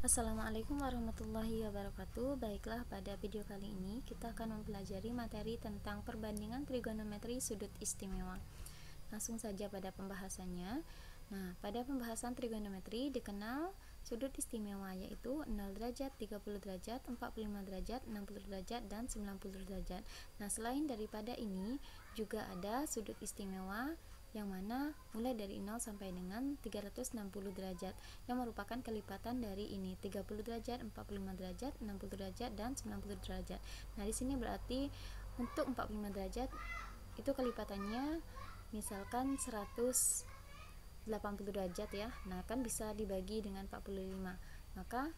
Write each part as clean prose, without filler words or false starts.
Assalamualaikum warahmatullahi wabarakatuh. Baiklah, pada video kali ini kita akan mempelajari materi tentang perbandingan trigonometri sudut istimewa. Langsung saja pada pembahasannya. Nah, pada pembahasan trigonometri dikenal sudut istimewa yaitu 0 derajat, 30 derajat, 45 derajat, 60 derajat, dan 90 derajat. Nah, selain daripada ini juga ada sudut istimewa yang mana mulai dari 0 sampai dengan 360 derajat yang merupakan kelipatan dari ini 30 derajat, 45 derajat, 60 derajat, dan 90 derajat. Nah, di sini berarti untuk 45 derajat itu kelipatannya misalkan 180 derajat ya. Nah, kan bisa dibagi dengan 45. Maka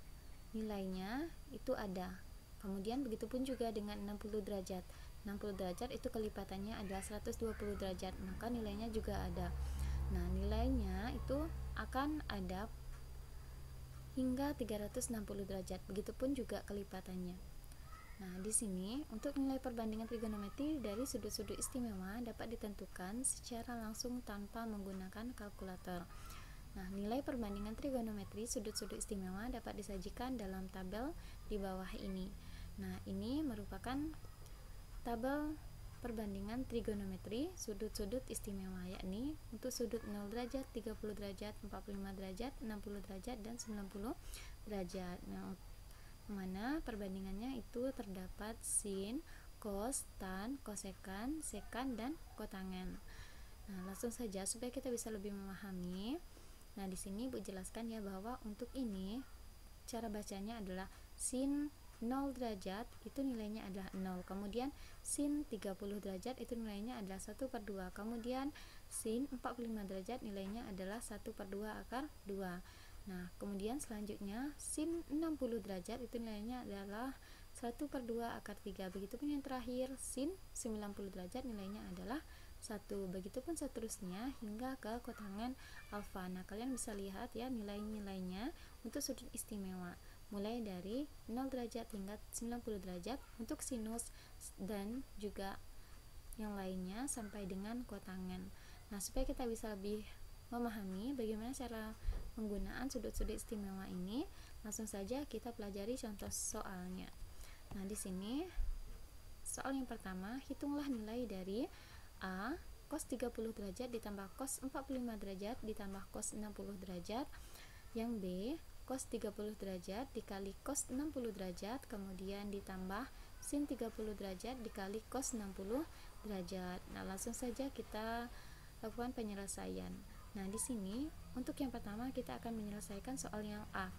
nilainya itu ada. Kemudian begitupun juga dengan 60 derajat. 60 derajat itu kelipatannya adalah 120 derajat, maka nilainya juga ada. Nah, nilainya itu akan ada hingga 360 derajat. Begitupun juga kelipatannya. Nah, di sini untuk nilai perbandingan trigonometri dari sudut-sudut istimewa dapat ditentukan secara langsung tanpa menggunakan kalkulator. Nah, nilai perbandingan trigonometri sudut-sudut istimewa dapat disajikan dalam tabel di bawah ini. Nah, ini merupakan tabel perbandingan trigonometri sudut-sudut istimewa, yakni untuk sudut 0 derajat, 30 derajat, 45 derajat, 60 derajat, dan 90 derajat. Nah, mana perbandingannya itu terdapat sin, cos, tan, kosekan, sekan, dan kotangen. Nah, langsung saja supaya kita bisa lebih memahami. Nah, di sini Bu jelaskan ya bahwa untuk ini cara bacanya adalah sin 0 derajat itu nilainya adalah 0. Kemudian sin 30 derajat itu nilainya adalah 1/2. Kemudian sin 45 derajat nilainya adalah 1/2 akar 2. Nah, kemudian selanjutnya sin 60 derajat itu nilainya adalah 1/2 akar 3. Begitupun yang terakhir sin 90 derajat nilainya adalah 1. Begitupun seterusnya hingga ke kotangan alfa. Nah, kalian bisa lihat ya nilai-nilainya untuk sudut istimewa mulai dari 0 derajat hingga 90 derajat untuk sinus dan juga yang lainnya sampai dengan kotangen. Nah, supaya kita bisa lebih memahami bagaimana cara penggunaan sudut-sudut istimewa ini, langsung saja kita pelajari contoh soalnya. Nah, di sini soal yang pertama, hitunglah nilai dari A cos 30 derajat ditambah cos 45 derajat ditambah cos 60 derajat. Yang B cos 30 derajat dikali cos 60 derajat kemudian ditambah sin 30 derajat dikali cos 60 derajat. Nah, langsung saja kita lakukan penyelesaian. Nah, di sini untuk yang pertama kita akan menyelesaikan soal yang A.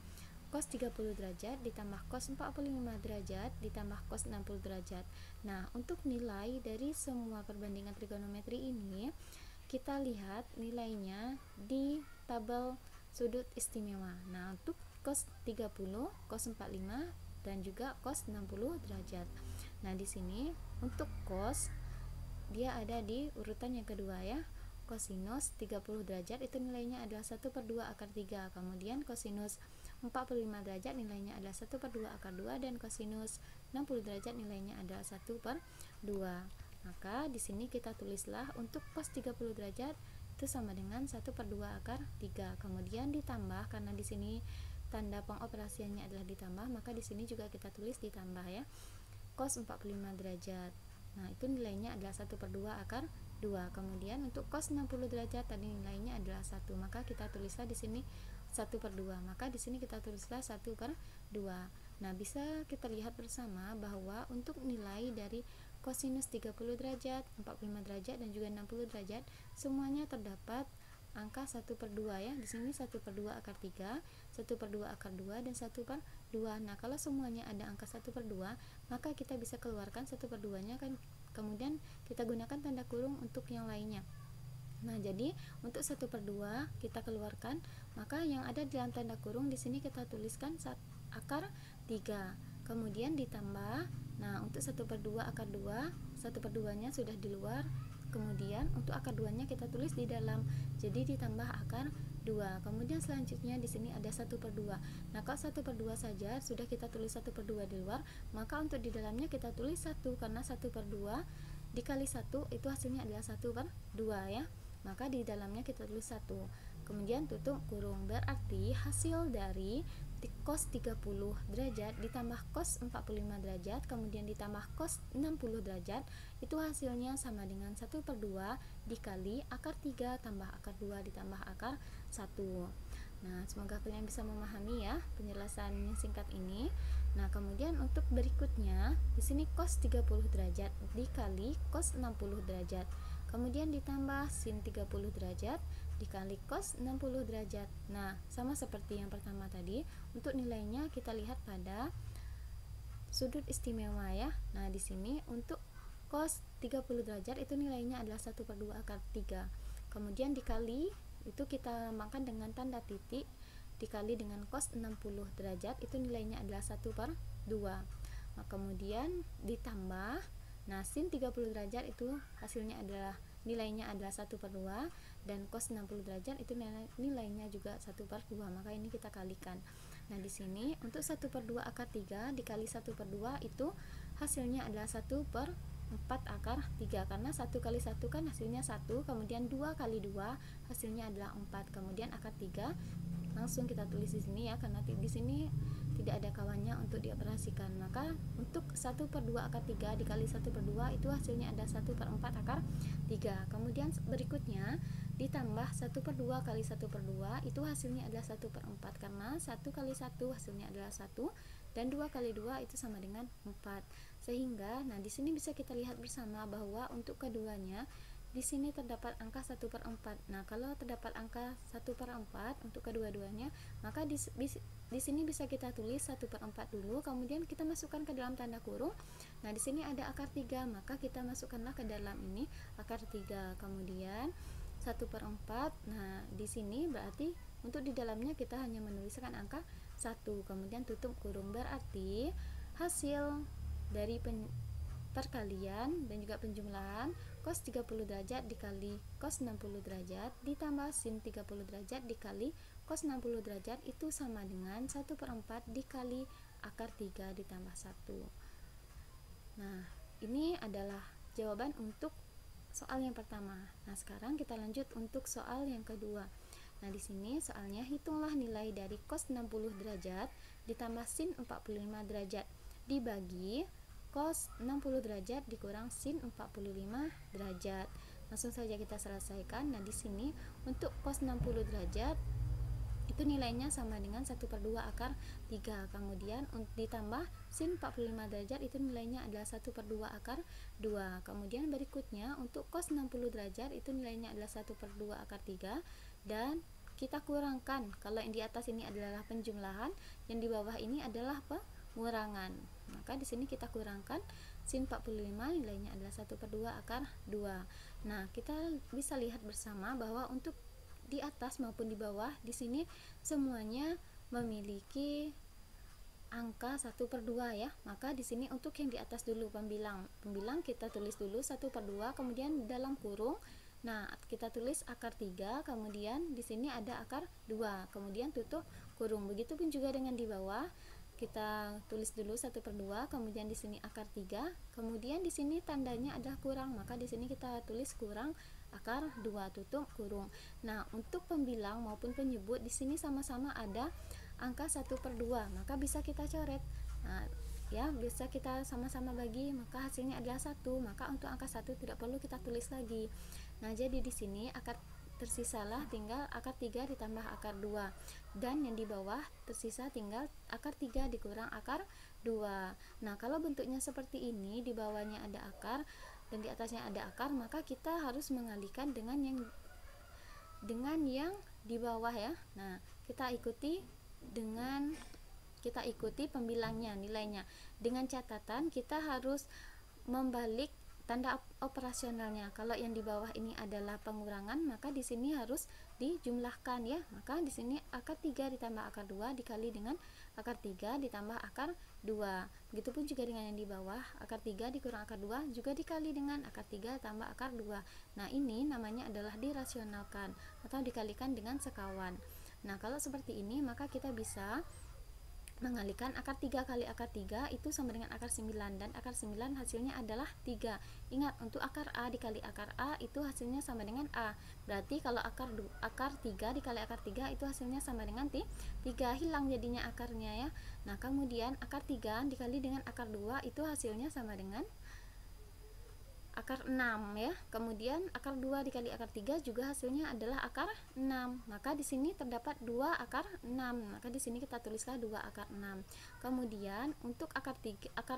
Cos 30 derajat ditambah cos 45 derajat ditambah cos 60 derajat. Nah, untuk nilai dari semua perbandingan trigonometri ini kita lihat nilainya di tabel sudut istimewa. Nah, untuk cos 30, cos 45 dan juga cos 60 derajat. Nah, di sini untuk cos dia ada di urutan yang kedua ya. Kosinus 30 derajat itu nilainya adalah 1/2 akar 3. Kemudian kosinus 45 derajat nilainya adalah 1/2 akar 2 dan kosinus 60 derajat nilainya adalah 1/2. Maka di sini kita tulislah untuk cos 30 derajat itu sama dengan 1/2 akar 3. Kemudian ditambah karena di sini tanda pengoperasiannya adalah ditambah, maka di sini juga kita tulis ditambah ya. Cos 45 derajat. Nah, itu nilainya adalah 1/2 akar 2. Kemudian untuk cos 60 derajat tadi nilainya adalah 1. Maka kita tulislah di sini 1/2. Maka di sini kita tulislah 1/2. Nah, bisa kita lihat bersama bahwa untuk nilai dari kosinus 30 derajat, 45 derajat dan juga 60 derajat semuanya terdapat angka 1/2 ya. Di sini 1/2 akar 3, 1/2 akar 2 dan 1/2. Nah, kalau semuanya ada angka 1/2, maka kita bisa keluarkan 1/2-nya kan. Kemudian kita gunakan tanda kurung untuk yang lainnya. Nah, jadi untuk 1/2 kita keluarkan, maka yang ada di dalam tanda kurung di sini kita tuliskan akar 3. Kemudian ditambah, nah untuk 1/2 akar 2, 1/2-nya sudah di luar. Kemudian untuk akar 2-nya kita tulis di dalam. Jadi ditambah akar 2. Kemudian selanjutnya di sini ada 1/2. Nah, kalau 1/2 saja sudah kita tulis 1/2 di luar, maka untuk di dalamnya kita tulis 1 karena 1/2 dikali 1 itu hasilnya adalah 1/2 ya. Maka di dalamnya kita tulis 1. Kemudian tutup kurung. Berarti hasil dari cos 30 derajat ditambah cos 45 derajat kemudian ditambah cos 60 derajat, itu hasilnya sama dengan 1/2 dikali akar 3 tambah akar 2 ditambah akar 1. Nah, semoga kalian bisa memahami ya penjelasan yang singkat ini. Nah, kemudian untuk berikutnya, di sini cos 30 derajat dikali cos 60 derajat. Kemudian ditambah sin 30 derajat dikali cos 60 derajat. Nah, sama seperti yang pertama tadi, untuk nilainya kita lihat pada sudut istimewa ya. Nah, di sini untuk cos 30 derajat itu nilainya adalah 1/2 akar 3. Kemudian dikali, itu kita lambangkan dengan tanda titik, dikali dengan cos 60 derajat itu nilainya adalah 1/2. Nah, kemudian ditambah, nah sin 30 derajat itu hasilnya adalah nilainya adalah 1/2 dan cos 60 derajat itu nilainya juga 1/2, maka ini kita kalikan. Nah, di sini untuk 1/2 akar 3 dikali 1/2 itu hasilnya adalah 1/4 akar 3, karena 1 kali 1 kan hasilnya 1, kemudian 2 kali 2 hasilnya adalah 4, kemudian akar 3 langsung kita tulis di sini ya, karena di sini tidak ada kawannya untuk dioperasikan. Maka untuk 1/2 akar 3 dikali 1/2 itu hasilnya ada 1/4 akar 3. Kemudian berikutnya ditambah 1/2 kali 1/2 itu hasilnya adalah 1/4, karena 1 kali 1 hasilnya adalah 1 dan 2 kali 2 itu sama dengan 4. Sehingga nah di sini bisa kita lihat bersama bahwa untuk keduanya di sini terdapat angka 1/4. Nah, kalau terdapat angka 1/4 untuk kedua-duanya, maka di sini bisa kita tulis 1/4 dulu, kemudian kita masukkan ke dalam tanda kurung. Nah, di sini ada akar 3, maka kita masukkanlah ke dalam ini akar 3. Kemudian 1/4. Nah, di sini berarti untuk di dalamnya kita hanya menuliskan angka 1, kemudian tutup kurung. Berarti hasil dari perkalian dan juga penjumlahan cos 30 derajat dikali cos 60 derajat ditambah sin 30 derajat dikali cos 60 derajat itu sama dengan 1/4 dikali akar 3 ditambah 1. Nah, ini adalah jawaban untuk soal yang pertama. Nah, sekarang kita lanjut untuk soal yang kedua. Nah, di sini soalnya hitunglah nilai dari cos 60 derajat ditambah sin 45 derajat dibagi cos 60 derajat dikurang sin 45 derajat. Langsung saja kita selesaikan. Nah, di sini untuk cos 60 derajat itu nilainya sama dengan 1/2 akar 3. Kemudian ditambah sin 45 derajat itu nilainya adalah 1/2 akar 2. Kemudian berikutnya untuk cos 60 derajat itu nilainya adalah 1/2 akar 3 dan kita kurangkan. Kalau yang di atas ini adalah penjumlahan, yang di bawah ini adalah pengurangan. Maka di sini kita kurangkan sin 45 nilainya adalah 1/2 akar 2. Nah, kita bisa lihat bersama bahwa untuk di atas maupun di bawah di sini semuanya memiliki angka 1/2 ya. Maka di sini untuk yang di atas dulu pembilang kita tulis dulu 1/2, kemudian dalam kurung. Nah, kita tulis akar 3, kemudian di sini ada akar 2, kemudian tutup kurung. Begitupun juga dengan di bawah. Kita tulis dulu 1/2, kemudian di sini akar 3, kemudian di sini tandanya adalah kurang, maka di sini kita tulis kurang akar 2 tutup kurung. Nah, untuk pembilang maupun penyebut di sini sama-sama ada angka 1/2, maka bisa kita coret. Nah, ya, bisa kita sama-sama bagi, maka hasilnya adalah 1, maka untuk angka 1 tidak perlu kita tulis lagi. Nah, jadi di sini akar tersisalah tinggal akar 3 ditambah akar 2, dan yang di bawah tersisa tinggal akar 3 dikurang akar 2. Nah, kalau bentuknya seperti ini, di bawahnya ada akar dan di atasnya ada akar, maka kita harus mengalihkan dengan yang di bawah ya. Nah, kita ikuti pembilangnya, nilainya, dengan catatan kita harus membalik tanda operasionalnya. Kalau yang di bawah ini adalah pengurangan, maka di sini harus dijumlahkan ya. Maka di sini akar 3 ditambah akar 2 dikali dengan akar 3 ditambah akar 2. Begitupun juga dengan yang di bawah, akar 3 dikurang akar 2 juga dikali dengan akar 3 tambah akar 2. Nah, ini namanya adalah dirasionalkan atau dikalikan dengan sekawan. Nah, kalau seperti ini maka kita bisa mengalikan akar 3 kali akar 3 itu sama dengan akar 9, dan akar 9 hasilnya adalah 3. Ingat, untuk akar A dikali akar A itu hasilnya sama dengan A. Berarti kalau akar 3 dikali akar 3 itu hasilnya sama dengan 3. Hilang jadinya akarnya ya. Nah, kemudian akar 3 dikali dengan akar 2 itu hasilnya sama dengan akar 6 ya. Kemudian akar 2 dikali akar 3 juga hasilnya adalah akar 6. Maka di sini terdapat 2 akar 6. Maka di sini kita tulislah 2 akar 6. Kemudian untuk akar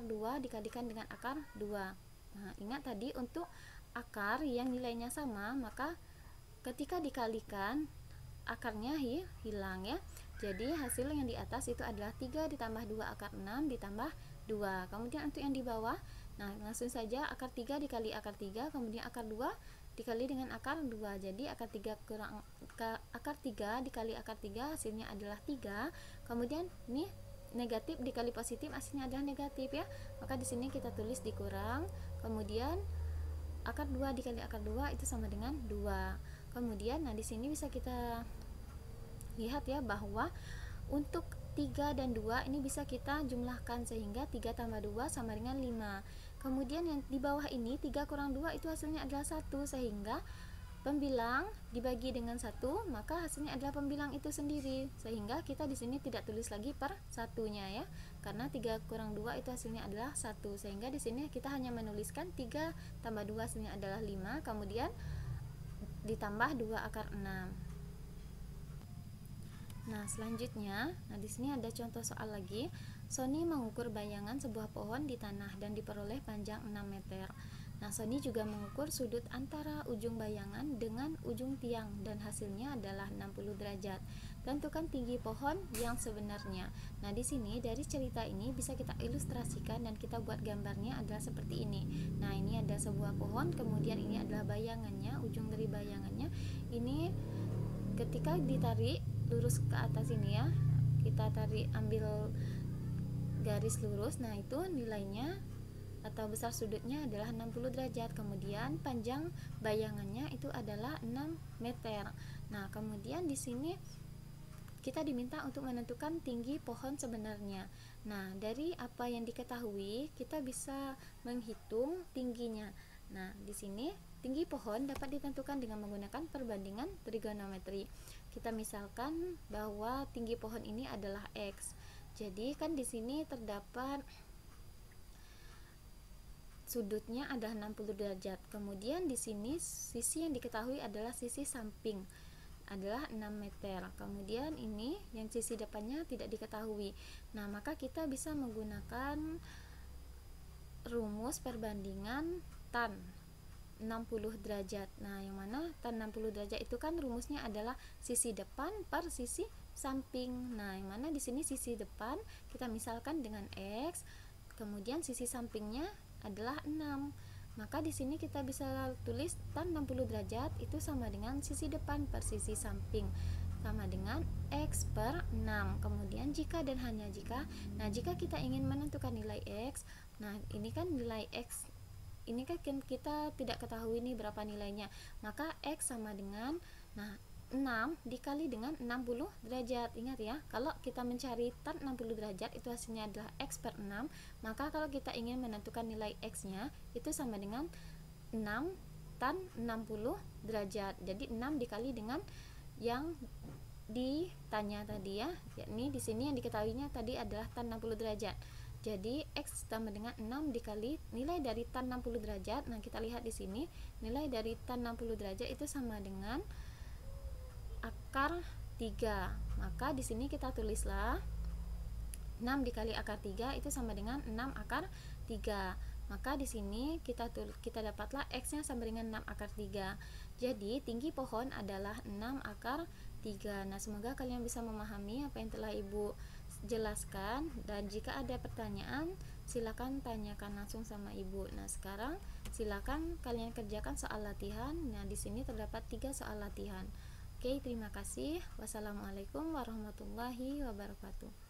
2 dikalikan dengan akar 2. Nah, ingat tadi untuk akar yang nilainya sama, maka ketika dikalikan akarnya hilang ya. Jadi hasil yang di atas itu adalah 3 ditambah 2 akar 6 ditambah 2. Kemudian untuk yang di bawah, nah langsung saja akar 3 dikali akar 3, kemudian akar 2 dikali dengan akar 2. Jadi akar 3 dikali akar 3 hasilnya adalah 3. Kemudian ini negatif dikali positif hasilnya adalah negatif ya. Maka di sini kita tulis dikurang. Kemudian akar 2 dikali akar 2 itu sama dengan 2. Kemudian nah di sini bisa kita lihat ya bahwa untuk 3 dan 2 ini bisa kita jumlahkan sehingga 3 tambah 2 sama dengan 5. Kemudian yang di bawah ini 3 kurang 2 itu hasilnya adalah 1, sehingga pembilang dibagi dengan 1 maka hasilnya adalah pembilang itu sendiri, sehingga kita di sini tidak tulis lagi per satunya ya, karena 3 kurang 2 itu hasilnya adalah 1, sehingga di sini kita hanya menuliskan 3 tambah 2 hasilnya adalah 5, kemudian ditambah 2 akar 6. Nah, selanjutnya, di sini ada contoh soal lagi. Sony mengukur bayangan sebuah pohon di tanah dan diperoleh panjang 6 meter. Nah, Sony juga mengukur sudut antara ujung bayangan dengan ujung tiang dan hasilnya adalah 60 derajat. Tentukan tinggi pohon yang sebenarnya. Nah, di sini dari cerita ini bisa kita ilustrasikan dan kita buat gambarnya adalah seperti ini. Nah, ini ada sebuah pohon, kemudian ini adalah bayangannya, ujung dari bayangannya. Ini ketika ditarik lurus ke atas ini ya, kita tarik, ambil garis lurus, nah itu nilainya atau besar sudutnya adalah 60 derajat. Kemudian panjang bayangannya itu adalah 6 meter. Nah, kemudian di sini kita diminta untuk menentukan tinggi pohon sebenarnya. Nah, dari apa yang diketahui kita bisa menghitung tingginya. Nah, di sini tinggi pohon dapat ditentukan dengan menggunakan perbandingan trigonometri. Kita misalkan bahwa tinggi pohon ini adalah X. Jadi kan di sini terdapat sudutnya adalah 60 derajat. Kemudian di sini sisi yang diketahui adalah sisi samping adalah 6 meter. Kemudian ini yang sisi depannya tidak diketahui. Nah, maka kita bisa menggunakan rumus perbandingan tan 60 derajat. Nah, yang mana tan 60 derajat itu kan rumusnya adalah sisi depan per sisi samping. Nah, yang mana di sini sisi depan kita misalkan dengan X, kemudian sisi sampingnya adalah 6. Maka di sini kita bisa tulis tan 60 derajat itu sama dengan sisi depan per sisi samping sama dengan X per 6. Kemudian jika dan hanya jika, nah jika kita ingin menentukan nilai X, nah ini kan nilai X ini kan kita tidak ketahui nih berapa nilainya, maka X sama dengan 6 dikali dengan 60 derajat. Ingat ya, kalau kita mencari tan 60 derajat itu hasilnya adalah X per 6, maka kalau kita ingin menentukan nilai X nya itu sama dengan 6 tan 60 derajat. Jadi 6 dikali dengan yang ditanya tadi ya, yakni di sini yang diketahuinya tadi adalah tan 60 derajat. Jadi X sama dengan 6 dikali nilai dari tan 60 derajat. Nah, kita lihat di sini nilai dari tan 60 derajat itu sama dengan akar 3. Maka di sini kita tulislah 6 dikali akar 3 itu sama dengan 6 akar 3. Maka di sini kita dapatlah X-nya sama dengan 6 akar 3. Jadi tinggi pohon adalah 6 akar 3. Nah, semoga kalian bisa memahami apa yang telah Ibu jelaskan, dan jika ada pertanyaan silakan tanyakan langsung sama Ibu. Nah, sekarang silakan kalian kerjakan soal latihan. Nah, di sini terdapat 3 soal latihan. Oke, terima kasih. Wassalamualaikum warahmatullahi wabarakatuh.